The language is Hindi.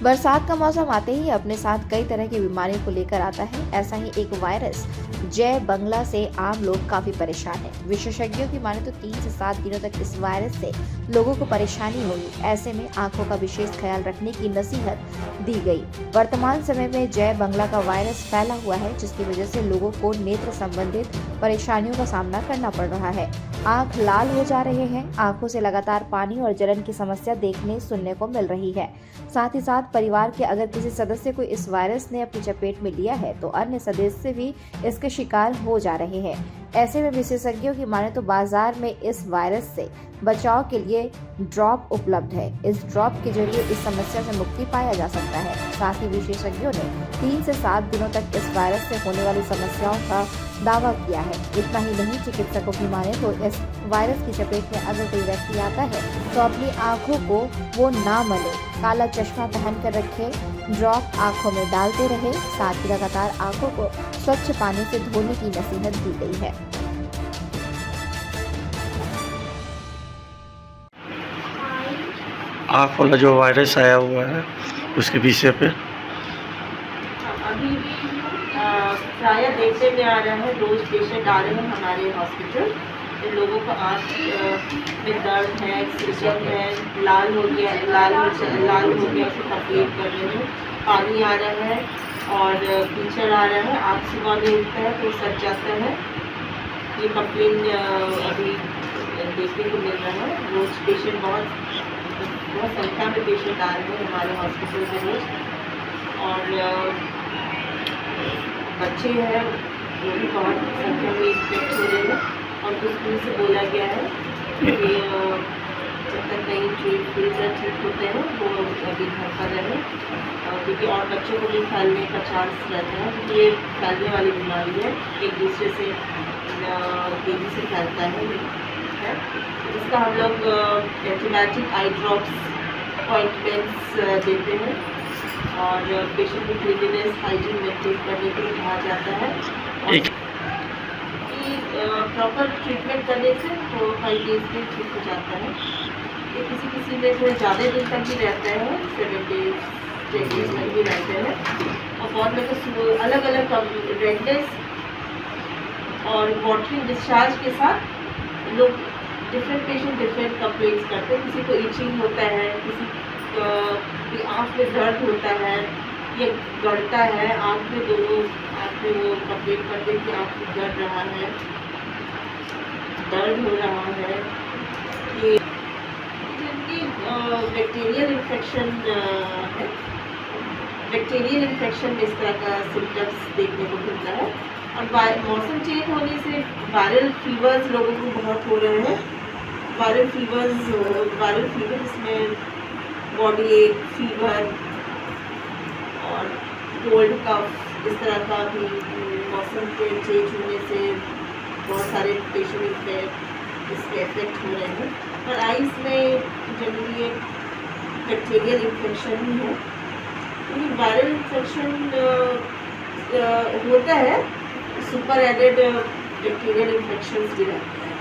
बरसात का मौसम आते ही अपने साथ कई तरह की बीमारियों को लेकर आता है। ऐसा ही एक वायरस जय बंगला से आम लोग काफी परेशान हैं। विशेषज्ञों की माने तो 3 से 7 दिनों तक इस वायरस से लोगों को परेशानी होगी। ऐसे में आंखों का विशेष ख्याल रखने की नसीहत दी गई। वर्तमान समय में जय बंगला का वायरस फैला हुआ है, जिसकी वजह से लोगों को नेत्र संबंधित परेशानियों का सामना करना पड़ रहा है। आंख लाल हो जा रहे हैं, आंखों से लगातार पानी और जलन की समस्या देखने सुनने को मिल रही है। साथ ही साथ परिवार के अगर किसी सदस्य को इस वायरस ने अपनी चपेट में लिया है तो अन्य सदस्य भी इसके शिकार हो जा रहे हैं। ऐसे में विशेषज्ञों की माने तो बाजार में इस वायरस से बचाव के लिए ड्रॉप उपलब्ध है। इस ड्रॉप के जरिए इस समस्या से मुक्ति पाया जा सकता है। साथ ही विशेषज्ञों ने 3 से 7 दिनों तक इस वायरस से होने वाली समस्याओं का दावा किया है। इतना ही नहीं, चिकित्सकों की माने तो इस वायरस की चपेट में अगर कोई व्यक्ति आता है तो अपनी आंखों को वो ना मले, काला चश्मा पहन कर रखे, ड्रॉप आंखों में डालते रहे। साथ ही लगातार आंखों को स्वच्छ पानी से धोने की नसीहत दी गई है। आँख वाला जो वायरस आया हुआ है उसके विषय पे अभी प्रायः देखने में आ रहा है, रोज पेशेंट आ रहे हैं हमारे हॉस्पिटल। इन लोगों को आँख में दर्द है, सूजन है, लाल हो गया उसको कंप्लीट कर रहे हैं, पानी आ रहा है और कीचड़ आ रहा है, आँख सुबह में उठता है तो सट जाता है। ये कंप्लेन अभी देखने को मिल रहा है। रोज पेशेंट बहुत संख्या में पेशेंट आ रहे हैं हमारे हॉस्पिटल में रोज। और बच्चे हैं वो भी बहुत संख्या में इन्फेक्ट हो रहे हैं और कुछ स्कूल से बोला गया है कि जब तक नहीं पूरी तरह ठीक होते हैं वो अभी घर पर रहें, क्योंकि और बच्चों को भी फैलने का चांस रहता है, क्योंकि ये फैलने वाली बीमारी है, एक दूसरे से तेज़ी से फैलता है। इसका हम लोग एंटीबायोटिक आई ड्रॉप्स ऑइंटमेंट्स देते हैं और पेशेंट की क्लीनिनेस हाइजीन मेंटेन करने के लिए कहा जाता है। और प्रॉपर ट्रीटमेंट करने से 4-5 डेज में ठीक हो जाता है। ये किसी में थोड़े ज़्यादा दिन तक भी रहता है, 7 डेज 10 डेज तक भी रहते हैं। और बहुत लोग अलग अलग रेडनेस और वाटरिंग डिस्चार्ज के साथ लोग डिफरेंट पेशेंट डिफरेंट कंप्लेंट्स करते हैं। किसी को इचिंग होता है, किसी की आँख में दर्द होता है, ये गड़ता है आँख में, दोनों आँख में वो कंप्लेंट करते हैं कि आँख में गड़ रहा है, दर्द हो रहा है। ये बैक्टीरियल इन्फेक्शन है। बैक्टीरियल इन्फेक्शन में इस तरह का सिम्टम्स देखने को मिलता है। और मौसम चेंज होने से वायरल फीवर्स लोगों को बहुत हो रहे हैं। वायरल फीवर इसमें बॉडी एक फीवर और कोल्ड कफ, इस तरह का भी मौसम के चेंज होने से बहुत सारे पेशेंट इसके इफेक्ट हो रहे हैं। और आइस में जनरली एक बैक्टीरियल इन्फेक्शन ही है, क्योंकि वायरल इन्फेक्शन होता है, सुपर एडेड बैक्टीरियल इन्फेक्शन भी रहते हैं।